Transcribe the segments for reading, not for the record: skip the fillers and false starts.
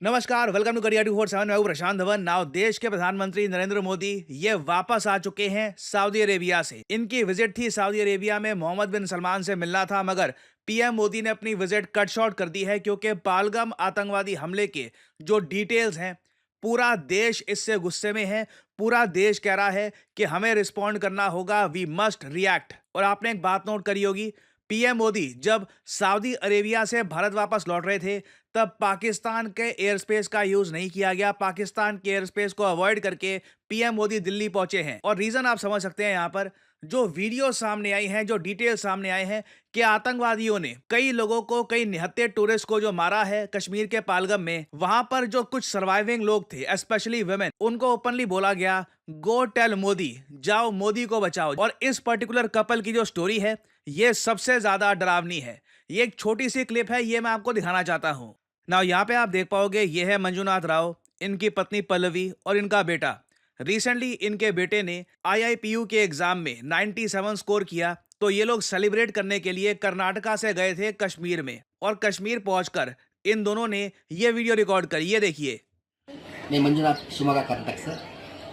नमस्कार, welcome to career 247। मैं हूं प्रशांत धवन। नाउ देश के प्रधानमंत्री नरेंद्र मोदी ये वापस आ चुके हैं सऊदी अरेबिया से। इनकी विजिट थी सऊदी अरेबिया में, मोहम्मद बिन सलमान से मिलना था, मगर पीएम मोदी ने अपनी विजिट कट शॉर्ट कर दी है क्योंकि पहलगाम आतंकवादी हमले के जो डिटेल्स हैं, पूरा देश इससे गुस्से में है। पूरा देश कह रहा है कि हमें रिस्पॉन्ड करना होगा, वी मस्ट रिएक्ट। और आपने एक बात नोट करी होगी, पीएम मोदी जब सऊदी अरेबिया से भारत वापस लौट रहे थे तब पाकिस्तान के एयर स्पेस का यूज नहीं किया गया। पाकिस्तान के एयर स्पेस को अवॉइड करके पीएम मोदी दिल्ली पहुंचे हैं। और रीजन आप समझ सकते हैं, यहां पर जो वीडियो सामने आई हैं, जो डिटेल सामने आए हैं कि आतंकवादियों ने कई लोगों को, कई निहत्थे टूरिस्ट को जो मारा है कश्मीर के पहलगाम में, वहां पर जो कुछ सर्वाइविंग लोग थे, स्पेशली वुमेन, उनको ओपनली बोला गया, गो टेल मोदी, जाओ मोदी को बचाओ। और इस पर्टिकुलर कपल की जो स्टोरी है ये सबसे ज्यादा डरावनी है। ये एक छोटी सी क्लिप है, ये मैं आपको दिखाना चाहता हूं। ना यहाँ पे आप देख पाओगे, ये है मंजुनाथ राव, इनकी पत्नी पल्लवी और इनका बेटा। रिसेंटली इनके बेटे ने आईआईपीयू के एग्जाम में 97 स्कोर किया, तो ये लोग सेलिब्रेट करने के लिए कर्नाटका से गए थे कश्मीर में। और कश्मीर पहुंचकर इन दोनों ने ये वीडियो रिकॉर्ड करी, ये देखिए। मैं मंजुनाथ शिवमोगा कर्नाटक से।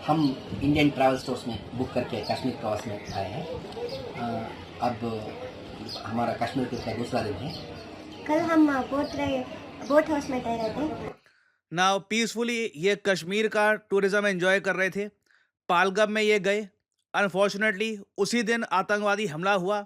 हम इंडियन ट्रैवल स्टोर्स में बुक करके कश्मीर प्रवास में आए हैं। अब हमारा कश्मीर ट्रिप का दूसरा दिन है। कल हम बोट हाउस में ठहरे थे। नाउ पीसफुली ये कश्मीर का टूरिज्म एंजॉय कर रहे थे। पहलगाम में ये गए। अनफॉर्चुनेटली उसी दिन आतंकवादी हमला हुआ।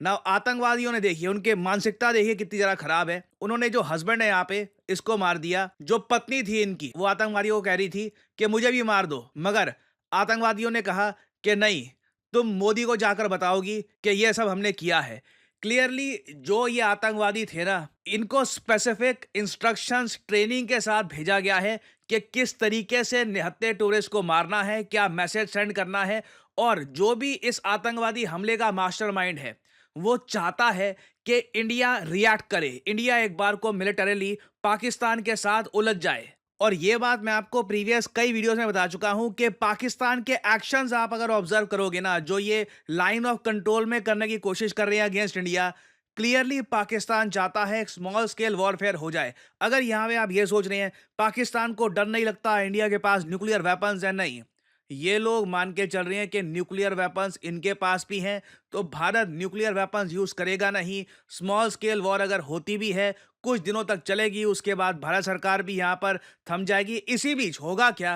नाउ आतंकवादियों ने, देखिए उनके मानसिकता देखिए कितनी जरा खराब है। उन्होंने जो हस्बैंड है यहाँ पे, इसको मार दिया। जो पत्नी थी इनकी, वो आतंकवादियों को कह रही थी कि मुझे भी मार दो, मगर आतंकवादियों ने कहा कि नहीं, तुम मोदी को जाकर बताओगी कि ये सब हमने किया है। क्लियरली जो ये आतंकवादी थे ना, इनको स्पेसिफिक इंस्ट्रक्शंस, ट्रेनिंग के साथ भेजा गया है कि किस तरीके से निहत्थे टूरिस्ट को मारना है, क्या मैसेज सेंड करना है। और जो भी इस आतंकवादी हमले का मास्टरमाइंड है, वो चाहता है कि इंडिया रिएक्ट करे, इंडिया एक बार को मिलिटरीली पाकिस्तान के साथ उलझ जाए। और ये बात मैं आपको प्रीवियस कई वीडियोस में बता चुका हूं कि पाकिस्तान के एक्शंस आप अगर ऑब्जर्व करोगे ना, जो ये लाइन ऑफ कंट्रोल में करने की कोशिश कर रहे हैं अगेंस्ट इंडिया, क्लियरली पाकिस्तान चाहता है एक स्मॉल स्केल वॉरफेयर हो जाए। अगर यहां पे आप ये सोच रहे हैं पाकिस्तान को डर नहीं लगता इंडिया के पास न्यूक्लियर वेपन्स है, नहीं, ये लोग मान के चल रहे हैं कि न्यूक्लियर वेपन्स इनके पास भी हैं, तो भारत न्यूक्लियर वेपन्स यूज करेगा नहीं। स्मॉल स्केल वॉर अगर होती भी है, कुछ दिनों तक चलेगी, उसके बाद भारत सरकार भी यहां पर थम जाएगी। इसी बीच होगा क्या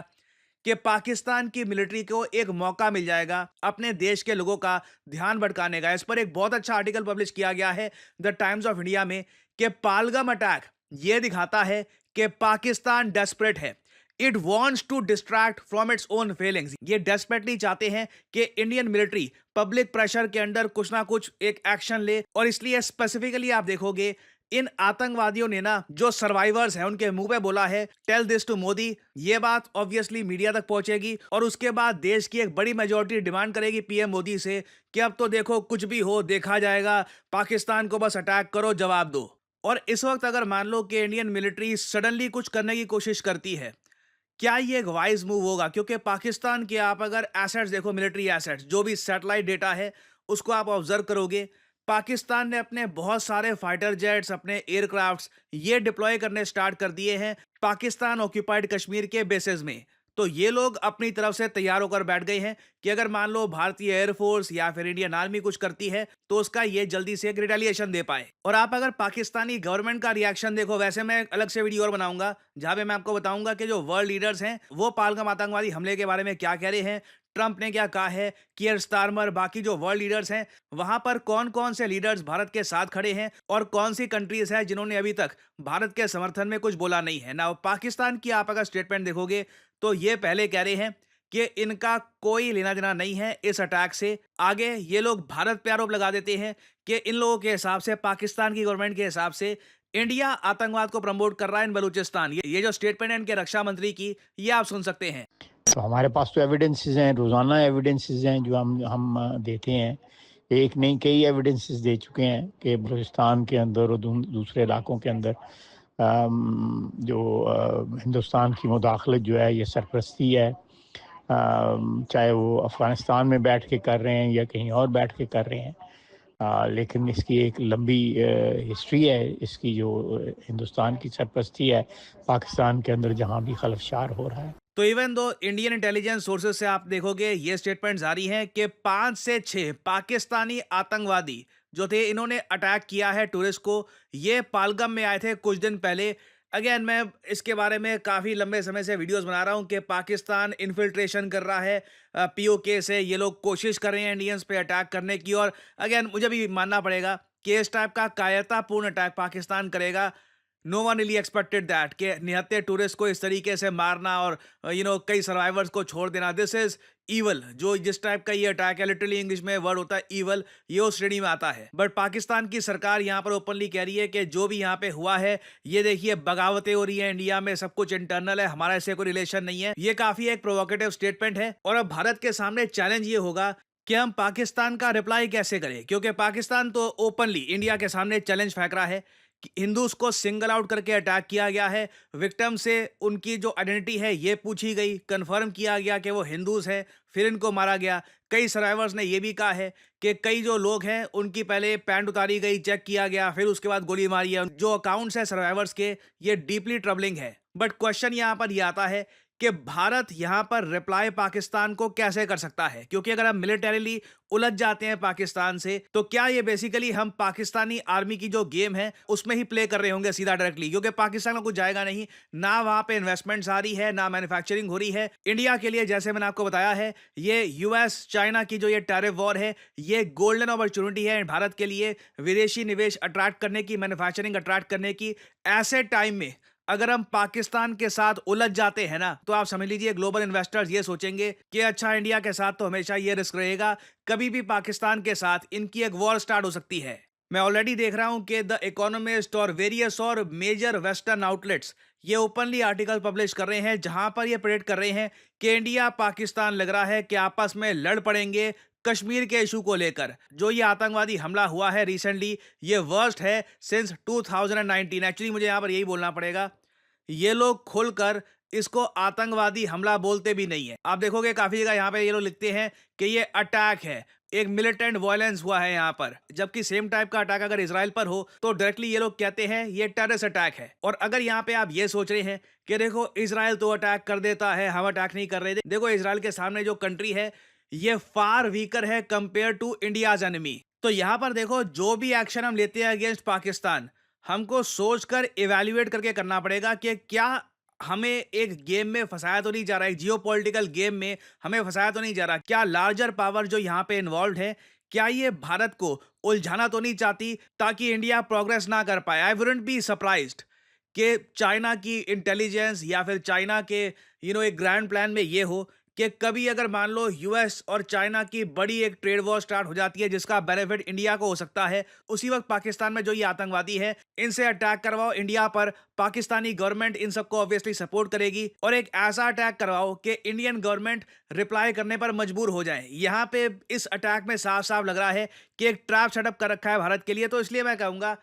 कि पाकिस्तान की मिलिट्री को एक मौका मिल जाएगा अपने देश के लोगों का ध्यान भटकाने का। इस पर एक बहुत अच्छा आर्टिकल पब्लिश किया गया है द टाइम्स ऑफ इंडिया में कि पहलगाम अटैक ये दिखाता है कि पाकिस्तान डेस्परेट है। It wants to distract from its own failings. ये डेस्परेटली चाहते हैं कि इंडियन मिलिट्री पब्लिक प्रेशर के अंडर कुछ ना कुछ एक एक्शन ले। और इसलिए स्पेसिफिकली आप देखोगे, इन आतंकवादियों ने ना, जो सर्वाइवर्स हैं उनके मुंह पे बोला है टेल दिस टू मोदी। ये बात ऑब्वियसली मीडिया तक पहुंचेगी और उसके बाद देश की एक बड़ी मेजोरिटी डिमांड करेगी पीएम मोदी से कि अब तो देखो, कुछ भी हो देखा जाएगा, पाकिस्तान को बस अटैक करो, जवाब दो। और इस वक्त अगर मान लो कि इंडियन मिलिट्री सडनली कुछ करने की कोशिश करती है, क्या ये एक वाइज मूव होगा? क्योंकि पाकिस्तान के आप अगर एसेट्स देखो, मिलिट्री एसेट्स, जो भी सैटेलाइट डेटा है उसको आप ऑब्जर्व करोगे, पाकिस्तान ने अपने बहुत सारे फाइटर जेट्स, अपने एयरक्राफ्ट्स ये डिप्लॉय करने स्टार्ट कर दिए हैं पाकिस्तान ऑक्यूपाइड कश्मीर के बेसेस में। तो ये लोग अपनी तरफ से तैयार होकर बैठ गए हैं कि अगर मान लो भारतीय एयरफोर्स या फिर इंडियन आर्मी कुछ करती है तो उसका ये जल्दी से एक रिटेलिएशन दे पाए। और आप अगर पाकिस्तानी गवर्नमेंट का रिएक्शन देखो, वैसे मैं एक अलग से वीडियो और बनाऊंगा जहां पे मैं आपको बताऊंगा कि जो वर्ल्ड लीडर्स हैं वो पहलगाम आतंकवादी हमले के बारे में क्या कह रहे हैं, ट्रंप ने क्या कहा है, कियर स्टारमर, बाकी जो वर्ल्ड लीडर्स हैं, वहां पर कौन कौन से लीडर्स भारत के साथ खड़े हैं और कौन सी कंट्रीज है जिन्होंने अभी तक भारत के समर्थन में कुछ बोला नहीं है ना। पाकिस्तान की आप अगर स्टेटमेंट देखोगे तो ये पहले कह रहे हैं कि इनका कोई लेना देना नहीं है इस अटैक से। आगे ये लोग भारत पे आरोप लगा देते हैं कि इन लोगों के हिसाब से, पाकिस्तान की गवर्नमेंट के हिसाब से, इंडिया आतंकवाद को प्रमोट कर रहा है इन बलूचिस्तान। ये जो स्टेटमेंट है इनके रक्षा मंत्री की, ये आप सुन सकते हैं। तो हमारे पास तो एविडेंसेस हैं, रोज़ाना एविडेंसेस हैं जो हम देते हैं। एक नहीं, कई एविडेंसेस दे चुके हैं कि बलूचिस्तान के अंदर और दूसरे इलाकों के अंदर हिंदुस्तान की मुदाखलत जो है, ये सरपरस्ती है। चाहे वो अफ़गानिस्तान में बैठ के कर रहे हैं या कहीं और बैठ के कर रहे हैं। लेकिन इसकी एक लंबी हिस्ट्री है, इसकी जो हिंदुस्तान की सरपरस्ती है पाकिस्तान के अंदर जहाँ भी खलफशार हो रहा है। तो even though Indian intelligence sources से आप देखोगे ये स्टेटमेंट जारी है कि 5 से 6 पाकिस्तानी आतंकवादी जो थे इन्होंने अटैक किया है टूरिस्ट को। ये पालगम में आए थे कुछ दिन पहले। अगेन मैं इसके बारे में काफ़ी लंबे समय से वीडियोस बना रहा हूं कि पाकिस्तान इन्फिल्ट्रेशन कर रहा है पीओके से। ये लोग कोशिश कर रहे हैं इंडियंस पे अटैक करने की। और अगेन मुझे भी मानना पड़ेगा कि इस टाइप का कायरतापूर्ण अटैक पाकिस्तान करेगा। No one really expected that कि निहत्थे टूरिस्ट को इस तरीके से मारना और कई सर्वाइवर्स को छोड़ देना। This is evil. जो जिस टाइप का ये अटैक है, लिटरली इंग्लिश में वर्ड होता है ईवल, ये उस श्रेणी में आता है। बट पाकिस्तान की सरकार यहाँ पर ओपनली कह रही है कि जो भी यहाँ पे हुआ है, ये देखिए बगावतें हो रही है इंडिया में, सब कुछ इंटरनल है, हमारा इससे कोई रिलेशन नहीं है। ये काफी एक प्रोवोकेटिव स्टेटमेंट है। और अब भारत के सामने चैलेंज ये होगा कि हम पाकिस्तान का रिप्लाई कैसे करें, क्योंकि पाकिस्तान तो ओपनली इंडिया के सामने चैलेंज फेंक रहा है कि हिंदूज को सिंगल आउट करके अटैक किया गया है। विक्टिम से उनकी जो आइडेंटिटी है ये पूछी गई, कंफर्म किया गया कि वो हिंदूज हैं, फिर इनको मारा गया। कई सर्वाइवर्स ने ये भी कहा है कि कई जो लोग हैं उनकी पहले पैंट उतारी गई, चेक किया गया, फिर उसके बाद गोली मारी है। जो अकाउंट्स है सर्वाइवर्स के, ये डीपली ट्रबलिंग है। बट क्वेश्चन यहाँ पर ये आता है कि भारत यहां पर रिप्लाई पाकिस्तान को कैसे कर सकता है, क्योंकि अगर हम मिलिटरीली उलझ जाते हैं पाकिस्तान से तो क्या ये बेसिकली हम पाकिस्तानी आर्मी की जो गेम है उसमें ही प्ले कर रहे होंगे सीधा डायरेक्टली, क्योंकि पाकिस्तान में कुछ जाएगा नहीं ना, वहां पे इन्वेस्टमेंट्स आ रही है ना मैन्युफैक्चरिंग हो रही है। इंडिया के लिए जैसे मैंने आपको बताया है, ये यूएस चाइना की जो ये टैरिफ वॉर है, ये गोल्डन अपॉर्चुनिटी है भारत के लिए विदेशी निवेश अट्रैक्ट करने की, मैन्युफैक्चरिंग अट्रैक्ट करने की। ऐसे टाइम में अगर हम पाकिस्तान के साथ उलझ जाते हैं ना, तो आप समझ लीजिए ग्लोबल इन्वेस्टर्स ये सोचेंगे कि अच्छा इंडिया के साथ तो हमेशा ये रिस्क रहेगा, कभी भी पाकिस्तान के साथ इनकी एक वॉर स्टार्ट हो सकती है। मैं ऑलरेडी देख रहा हूं कि द इकोनॉमिस्ट और वेरियस और मेजर वेस्टर्न आउटलेट्स ये ओपनली आर्टिकल पब्लिश कर रहे हैं, जहां पर ये प्रेडिक्ट कर रहे हैं कि इंडिया पाकिस्तान लग रहा है कि आपस में लड़ पड़ेंगे कश्मीर के इशू को लेकर। जो ये आतंकवादी हमला हुआ है रिसेंटली, ये वर्स्ट है सिंस 2019। एक्चुअली मुझे यहाँ पर यही बोलना पड़ेगा, ये लोग खुलकर इसको आतंकवादी हमला बोलते भी नहीं है। आप देखोगे काफी जगह यहाँ पे ये लोग लिखते हैं कि ये अटैक है, एक मिलिटेंट वायलेंस हुआ है यहाँ पर, जबकि सेम टाइप का अटैक अगर इजराइल पर हो तो डायरेक्टली ये लोग कहते हैं ये टेररिस्ट अटैक है। और अगर यहाँ पे आप ये सोच रहे हैं कि देखो इजराइल तो अटैक कर देता है, हम अटैक नहीं कर रहे, देखो इजराइल के सामने जो कंट्री है ये फार वीकर है कंपेयर टू इंडियाज एनिमी। तो यहाँ पर देखो जो भी एक्शन हम लेते हैं अगेंस्ट पाकिस्तान, हमको सोचकर इवैल्यूएट करके करना पड़ेगा कि क्या हमें एक गेम में फंसाया तो नहीं जा रहा है, जियोपॉलिटिकल गेम में हमें फंसाया तो नहीं जा रहा। क्या लार्जर पावर जो यहाँ पे इन्वॉल्व है, क्या ये भारत को उलझाना तो नहीं चाहती ताकि इंडिया प्रोग्रेस ना कर पाए। आई वुडंट बी सरप्राइज्ड कि चाइना की इंटेलिजेंस या फिर चाइना के एक ग्रैंड प्लान में ये हो कि कभी अगर मान लो यूएस और चाइना की बड़ी एक ट्रेड वॉर स्टार्ट हो जाती है जिसका बेनिफिट इंडिया को हो सकता है, उसी वक्त पाकिस्तान में जो ये आतंकवादी है इनसे अटैक करवाओ इंडिया पर, पाकिस्तानी गवर्नमेंट इन सबको ऑब्वियसली सपोर्ट करेगी और एक ऐसा अटैक करवाओ कि इंडियन गवर्नमेंट रिप्लाई करने पर मजबूर हो जाए। यहाँ पे इस अटैक में साफ साफ लग रहा है कि एक ट्रैप सेटअप कर रखा है भारत के लिए। तो इसलिए मैं कहूंगा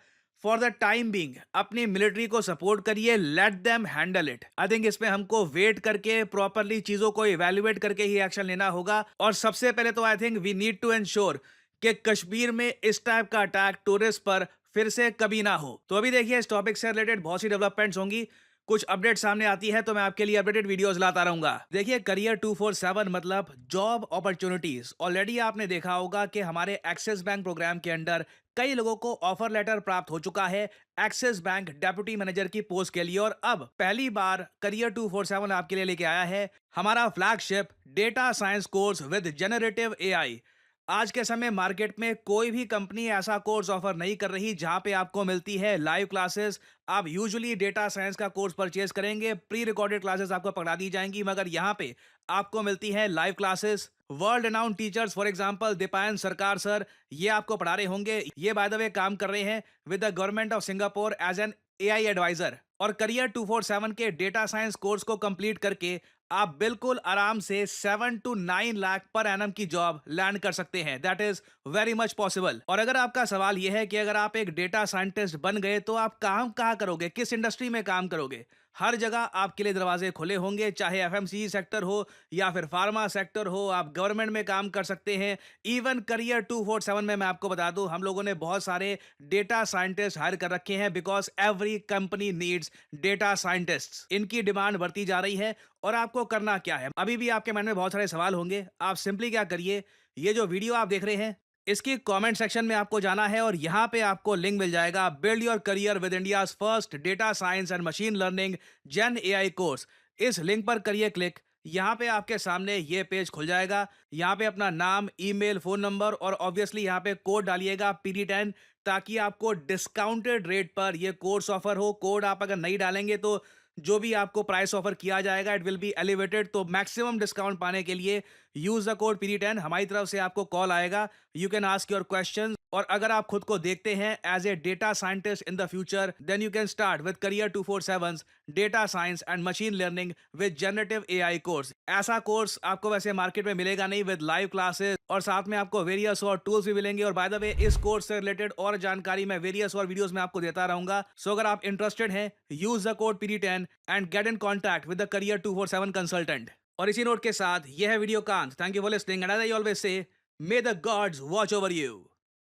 फॉर द टाइम बीइंग अपनी मिलिट्री को सपोर्ट करिए, let them handle it. I think इसमें हमको वेट करके प्रॉपरली चीजों को इवैल्यूएट करके ही एक्शन लेना होगा। और सबसे पहले तो I think we need to ensure कि कश्मीर में इस टाइप का अटैक टूरिस्ट पर फिर से कभी ना हो। तो अभी देखिए इस टॉपिक से रिलेटेड बहुत सी डेवलपमेंट्स होंगी, कुछ अपडेट सामने आती है तो मैं आपके लिए अपडेटेड वीडियोस लाता रहूंगा। देखिए करियर 247 मतलब जॉब अपॉर्चुनिटीज। ऑलरेडी आपने देखा होगा कि हमारे एक्सिस बैंक प्रोग्राम के अंडर कई लोगों को ऑफर लेटर प्राप्त हो चुका है एक्सिस बैंक डेप्यूटी मैनेजर की पोस्ट के लिए। और अब पहली बार करियर 247 आपके लिए लेके आया है हमारा flagship data science course with generative AI. आज के समय मार्केट में कोई भी कंपनी ऐसा कोर्स ऑफर नहीं कर रही जहां पे आपको मिलती है लाइव क्लासेस। आप यूजुअली डेटा साइंस का कोर्स परचेज करेंगे, प्री रिकॉर्डेड क्लासेस आपको पकड़ा दी जाएंगी, मगर यहाँ पे आपको मिलती है live classes. World renowned teachers for example Deepayan सरकार सर, ये आपको पढ़ा रहे होंगे। ये बाय द वे काम कर रहे हैं with the government of Singapore as an AI adviser. और करियर 247 के डेटा साइंस कोर्स को कंप्लीट करके आप बिल्कुल आराम से 7 to 9 लाख पर एनम की जॉब लैंड कर सकते हैं। That is very much possible. और अगर आपका सवाल यह है कि अगर आप एक डेटा साइंटिस्ट बन गए तो आप काम कहाँ करोगे, किस इंडस्ट्री में काम करोगे, हर जगह आपके लिए दरवाजे खुले होंगे, चाहे एफएमसीजी सेक्टर हो या फिर फार्मा सेक्टर हो, आप गवर्नमेंट में काम कर सकते हैं। इवन करियर 247 में मैं आपको बता दूं, हम लोगों ने बहुत सारे डेटा साइंटिस्ट हायर कर रखे हैं, because every company needs data scientists. इनकी डिमांड बढ़ती जा रही है। और आपको करना क्या है, अभी भी आपके मन में बहुत सारे सवाल होंगे। आप सिंपली क्या करिए, ये जो वीडियो आप देख रहे हैं इसकी कमेंट सेक्शन में आपको जाना है और यहाँ पे आपको लिंक मिल जाएगा build your career with India's first data science and machine learning gen AI course. इस लिंक पर करिए क्लिक। यहाँ पे आपके सामने ये पेज खुल जाएगा। यहाँ पे अपना नाम, ईमेल, फोन नंबर और ऑब्वियसली यहाँ पे कोड डालिएगा PD10, ताकि आपको डिस्काउंटेड रेट पर ये कोर्स ऑफर हो। कोड आप अगर नहीं डालेंगे तो जो भी आपको प्राइस ऑफर किया जाएगा इट विल बी एलिवेटेड। तो मैक्सिमम डिस्काउंट पाने के लिए यूज द कोड PD10। हमारी तरफ से आपको कॉल आएगा, you can ask your questions. और अगर आप खुद को देखते हैं as a data scientist in the future, then you can start with career 247 data science and machine learning with generative AI course. ऐसा कोर्स आपको वैसे मार्केट में मिलेगा नहीं, विद लाइव क्लासेस और साथ में आपको वेरियस और टूल्स भी मिलेंगे। और बाय द वे, इस कोर्स से रिलेटेड और जानकारी मैं वेरियस और वीडियोस में आपको देता रहूंगा। सो अगर आप इंटरेस्टेड हैं, use the code PD10 and get in contact with the career 247 consultant. और इसी नोट के साथ यह है वीडियो कांत। Thank you for listening and as I always say, may the gods watch over you.